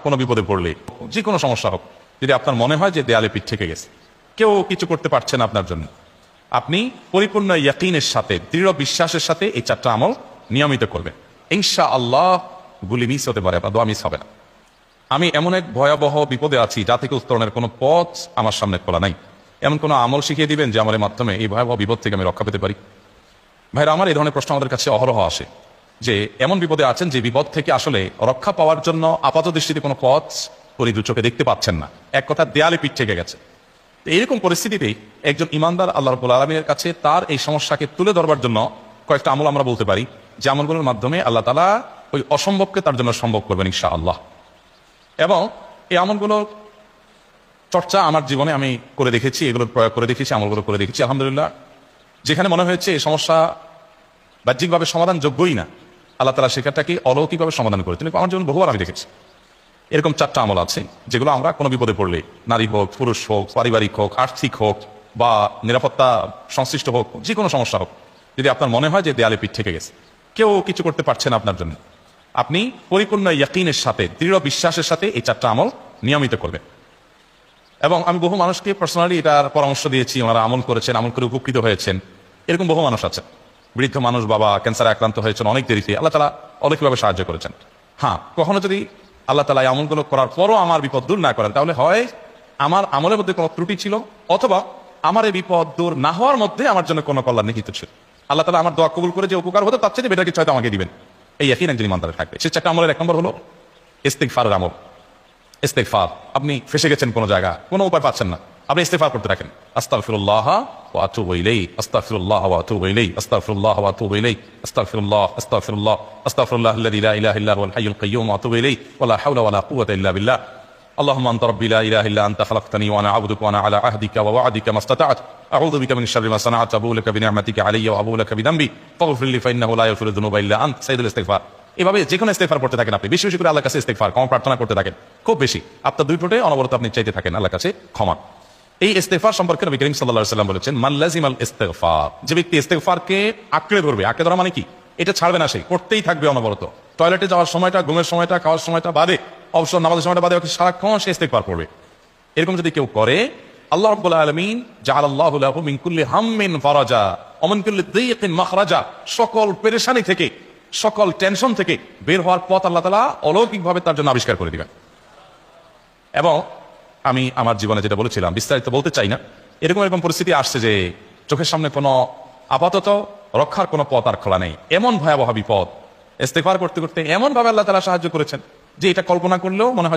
কোনো বিপদে পড়লে, যে কোনো সমস্যা হোক, যদি আপনার মনে হয় যে দেয়ালে পিঠ থেকে গেছে, কেউ কিছু করতে পারছে না আপনার জন্য, আপনি পরিপূর্ণ ইয়াকিনের সাথে, দৃঢ় বিশ্বাসের সাথে এই 4টা আমল নিয়মিত করবেন। ইনশাআল্লাহ গুলি মিস হতে পারে, আপনার দোয়া মিস হবে না। আমি এমন এক ভয়াবহ বিপদে আছি যা থেকে উত্তরণের কোনো পথ আমার সামনে খোলা নাই, এমন কোনো আমল শিখিয়ে দিবেন যে আমলের মাধ্যমে এই ভয়াবহ বিপদ থেকে আমি রক্ষা পেতে পারি। ভাইরা আমার, এই ধরনের প্রশ্ন আমাদের কাছে অহরহ আসে যে এমন বিপদে আছেন যে বিপদ থেকে আসলে রক্ষা পাওয়ার জন্য আপাত দৃষ্টিতে কোনো পথ পরিদু চোখে দেখতে পাচ্ছেন না, এক কথা দেয়ালে পিঠ থেকে গেছে। এইরকম পরিস্থিতিতেই একজন ইমানদার আল্লাহ রাব্বুল আলামিনের কাছে তার এই সমস্যাকে তুলে ধরবার জন্য কয়েকটা আমল আমরা বলতে পারি, যে আমলগুলোর মাধ্যমে আল্লাহ তাআলা ওই অসম্ভবকে তার জন্য সম্ভব করবেন ইনশাআল্লাহ। এবং এই আমলগুলোর চর্চা আমার জীবনে আমি করে দেখেছি, এগুলোর প্রয়োগ করে দেখেছি, আমলগুলো করে দেখেছি। আলহামদুলিল্লাহ, যেখানে মনে হয়েছে এই সমস্যা বাহ্যিকভাবে সমাধান যোগ্যই না, আল্লাহ তাআলা সেখানটাকে অলৌকিকভাবে সমাধান করে তিনি আমার জীবন বহুবার আমি দেখেছি। এরকম 4টা আমল আছে যেগুলো আমরা কোনো বিপদে পড়লে, নারী হোক, পুরুষ হোক, পারিবারিক হোক, আর্থিক হোক, বা নিরাপত্তা সংশ্লিষ্ট হোক, যে কোনো সমস্যা হোক, যদি আপনার মনে হয় যে দেয়ালে পিঠ থেকে গেছে, কেউ কিছু করতে পারছে না আপনার জন্য, আপনি পরিপূর্ণ ইয়াকিনের সাথে, দৃঢ় বিশ্বাসের সাথে এই 4টা আমল নিয়মিত করবেন। এবং আমি বহু মানুষকে পার্সোনালি এটার পরামর্শ দিয়েছি, ওনারা আমল করেছেন, আমল করে উপকৃত হয়েছেন। এরকম বহু মানুষ আছে, বৃদ্ধ মানুষ, বাবা ক্যান্সারে আক্রান্ত হয়েছেন অনেক দেরিতে, আল্লাহ তাআলা অলৌকিকভাবে সাহায্য করেছেন। হ্যাঁ, কখনো যদি আল্লাহ তাআলা এই আমলগুলো করার পরও আমার বিপদ দূর না করেন, তাহলে হয় আমার আমলের মধ্যে কোনো ত্রুটি ছিল, অথবা আমার এই বিপদ দূর না হওয়ার মধ্যে আমার জন্য কোনো কল্যাণ নিহিত ছিল। আল্লাহ তাআলা আমার দোয়া কবুল করে যে উপকার হতো তার চেয়ে বেটার কিছু হয়তো আমাকে দিবেন, এই ইয়াকিন একজন ইমানদারের থাকবে। সে 4টা আমলের 1 নম্বর হলো ইস্তিগফারের আমল। ইস্তিগফার, আপনি ফেসে গেছেন কোনো জায়গা, কোনো উপায় পাচ্ছেন না, আপনি ইস্তিগফার করতে থাকেন। আস্তাগফিরুল্লাহ ওয়া আতুবু ইলাইহি, আস্তাগফিরুল্লাহ ওয়া আতুবু ইলাইহি, আস্তাগফিরুল্লাহ ওয়া আতুবু ইলাইহি, আস্তাগফিরুল্লাহ, আস্তাগফিরুল্লাহ, আস্তাগফিরুল্লাহাল্লাযী লা ইলাহা ইল্লা হুয়াল হাইয়ুল কাইয়্যুম ওয়া আতুবু ইলাইহি ওয়া লা হাওলা ওয়া লা কুওয়াতা ইল্লা বিল্লাহ। اللهم انت ربي لا اله الا انت خلقتني وانا عبدك وانا على عهدك ووعدك ما استطعت اعوذ بك من شر ما صنعت ابو لك بنعمتك علي وابو لك بذنبي فاغفر لي فانه لا يغفر الذنوب الا انت সাইয়্যিদুল ইস্তিগফার। এভাবে যে কোনো ইস্তিগফার করতে থাকেন, আপনি বেশি বেশি করে আল্লাহর কাছে ইস্তিগফার, ক্ষমা প্রার্থনা করতে থাকেন, খুব বেশি আপনার 2 ঠোঁটে অনবরত আপনি চাইতে থাকেন আল্লাহর কাছে ক্ষমা। এই ইস্তিগফার সম্পর্কে নবী করিম সাল্লাল্লাহু আলাইহি ওয়াসাল্লাম বলেছেন, মান লাজিমাল ইস্তিগফার, যে ব্যক্তি ইস্তিগফারকে আঁকড়ে ধরবে, আঁকড়ে ধরা মানে কি, এটা ছাড়বে না, সে করতেই থাকবে অনবরত, টয়লেটে যাওয়ার সময়টা, ঘুমের সময়টা, খাওয়ার সময়টা বাদে, অবসর নামাজের সময়টা বাদে, সারাক্ষণ সে ইস্তিগফার করবে। এরকম যদি কেউ করে, আল্লাহ রাব্বুল আলামিন জাআলাল্লাহু লাহু মিন কুল্লি হাম্মিন ফারাজা ওয়া মিন কুল্লি দাইয়িকিন মাখরাজা, সকল পেরেশানি থেকে, সকল টেনশন থেকে বের হওয়ার পথ আল্লাহ তাআলা অলৌকিকভাবে তার জন্য আবিষ্কার করে দিবেন। এবং আমি আমার জীবনে যেটা বলেছিলাম, বিস্তারিত বলতে চাই না, এরকম পরিস্থিতি আসছে যে চোখের সামনে কোনো আপাতত রক্ষার কোনো পথ আর খোলা নেই, এমন ভয়াবহ বিপদ, ইস্তিগফার করতে করতে এমন ভাবে আল্লাহ তাআলা সাহায্য করেছেন যে এটা কল্পনা করলেও মনে হয়